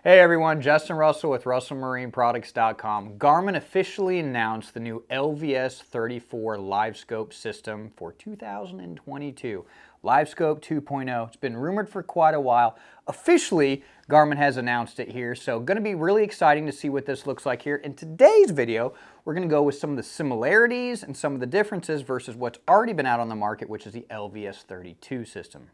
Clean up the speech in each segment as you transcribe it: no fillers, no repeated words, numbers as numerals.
Hey everyone, Justin Russell with RussellMarineProducts.com. Garmin officially announced the new LVS34 LiveScope system for 2022. LiveScope 2.0. It's been rumored for quite a while. Officially, Garmin has announced it here, so going to be really exciting to see what this looks like here. In today's video, we're going to go with some of the similarities and some of the differences versus what's already been out on the market, which is the LVS32 system.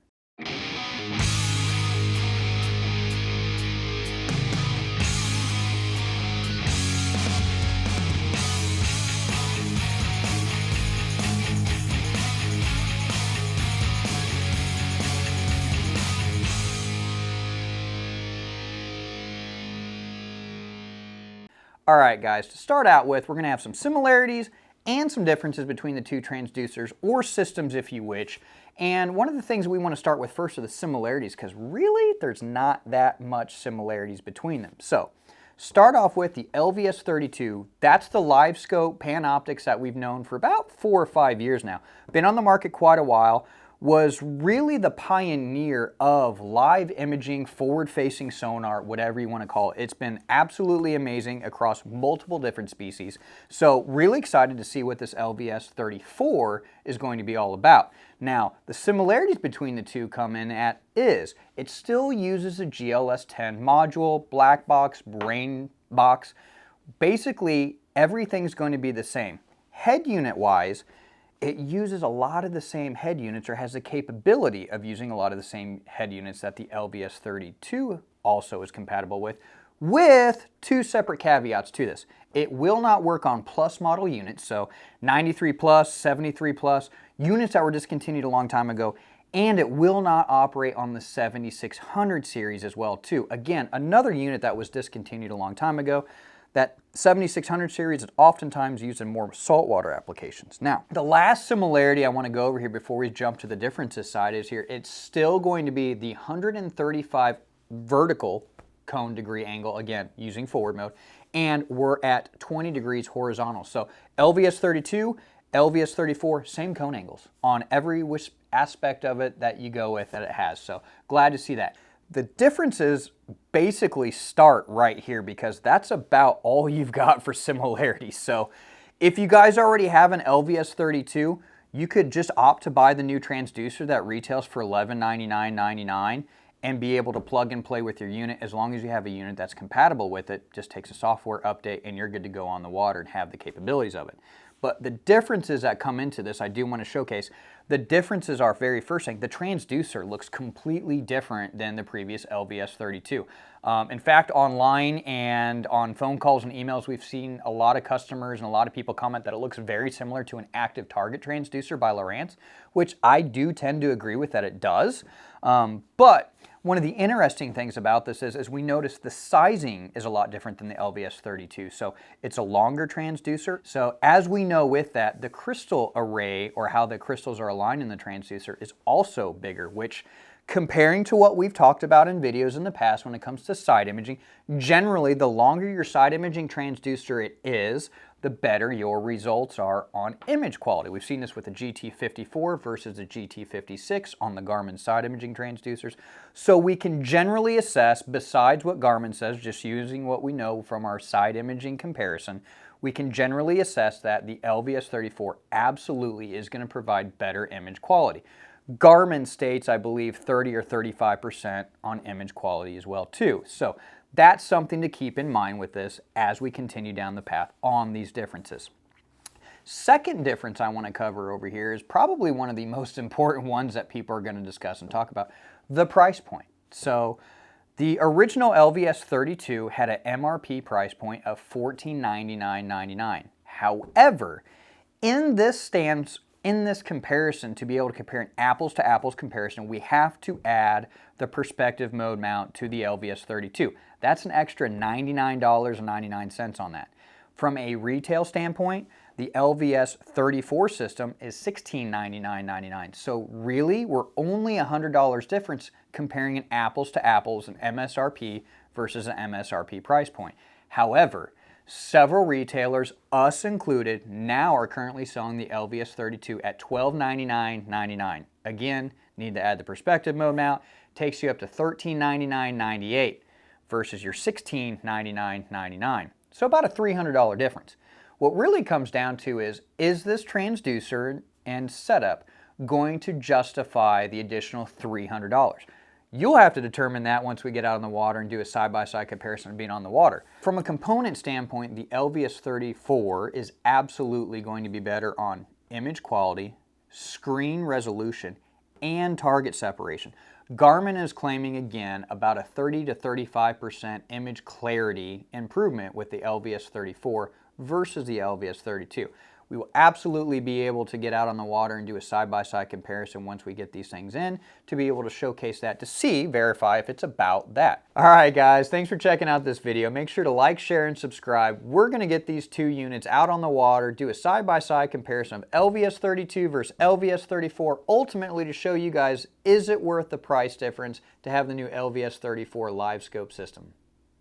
All right, guys, to start out with, we're going to have some similarities and some differences between the two transducers, or systems if you wish. And one of the things we want to start with first are the similarities, because really there's not that much similarities between them. So start off with the LVS32. That's the LiveScope Panoptics that we've known for about 4 or 5 years now. Been on the market quite a while. Was really the pioneer of live imaging, forward-facing sonar, whatever you want to call it. It's been absolutely amazing across multiple different species. So really excited to see what this LVS34 is going to be all about. Now, the similarities between the two come in at is it still uses a GLS-10 module, black box, brain box. Basically, everything's going to be the same. Head unit-wise, it uses a lot of the same head units, or has the capability of using a lot of the same head units that the LVS32 also is compatible with 2 separate caveats to this. It will not work on plus model units, so 93 plus, 73 plus, units that were discontinued a long time ago, and it will not operate on the 7600 series as well too. Again, another unit that was discontinued a long time ago. That 7600 series is oftentimes used in more saltwater applications. Now, the last similarity I want to go over here before we jump to the differences side is here. It's still going to be the 135 vertical cone degree angle, again, using forward mode, and we're at 20 degrees horizontal. So LVS32, LVS34, same cone angles on every aspect of it that you go with that it has. So glad to see that. The differences basically start right here, because that's about all you've got for similarities. So if you guys already have an LVS32, you could just opt to buy the new transducer that retails for $1199.99 and be able to plug and play with your unit. As long as you have a unit that's compatible with it, just takes a software update and you're good to go on the water and have the capabilities of it. But the differences that come into this, I do want to showcase. The differences are, very first thing, the transducer looks completely different than the previous LVS32. In fact, online and on phone calls and emails, we've seen a lot of customers and a lot of people comment that it looks very similar to an active target transducer by Lowrance, which I do tend to agree with that it does. But one of the interesting things about this is, as we notice, the sizing is a lot different than the LVS32. So it's a longer transducer. So as we know with that, the crystal array, or how the crystals are aligned in the transducer, is also bigger, which, comparing to what we've talked about in videos in the past when it comes to side imaging, generally the longer your side imaging transducer it is, the better your results are on image quality. We've seen this with the GT54 versus the GT56 on the Garmin side imaging transducers. So we can generally assess, besides what Garmin says, just using what we know from our side imaging comparison, we can generally assess that the LVS34 absolutely is going to provide better image quality. Garmin states, I believe, 30 or 35% on image quality as well too. So that's something to keep in mind with this as we continue down the path on these differences. Second difference I want to cover over here is probably one of the most important ones that people are going to discuss and talk about: the price point. So the original LVS32 had an MRP price point of $1499.99. However, in this comparison, to be able to compare an apples to apples comparison, we have to add the perspective mode mount to the LVS32. That's an extra $99.99 on that. From a retail standpoint, the LVS34 system is $1699.99. So really, we're only $100 difference comparing an apples to apples, an MSRP versus an MSRP price point. However, several retailers, us included, now are currently selling the LVS32 at $1299.99. Again, need to add the perspective mode mount, takes you up to $1399.98. versus your $1699.99. So about a $300 difference. What really comes down to is this transducer and setup going to justify the additional $300? You'll have to determine that once we get out on the water and do a side-by-side comparison of being on the water. From a component standpoint, the LVS34 is absolutely going to be better on image quality, screen resolution, and target separation. Garmin is claiming again about a 30 to 35% image clarity improvement with the LVS34 versus the LVS32. We will absolutely be able to get out on the water and do a side-by-side comparison once we get these things in to be able to showcase that to verify if it's about that. All right, guys, thanks for checking out this video. Make sure to like, share, and subscribe. We're going to get these two units out on the water, do a side-by-side comparison of LVS32 versus LVS34, ultimately to show you guys, is it worth the price difference to have the new LVS34 LiveScope system?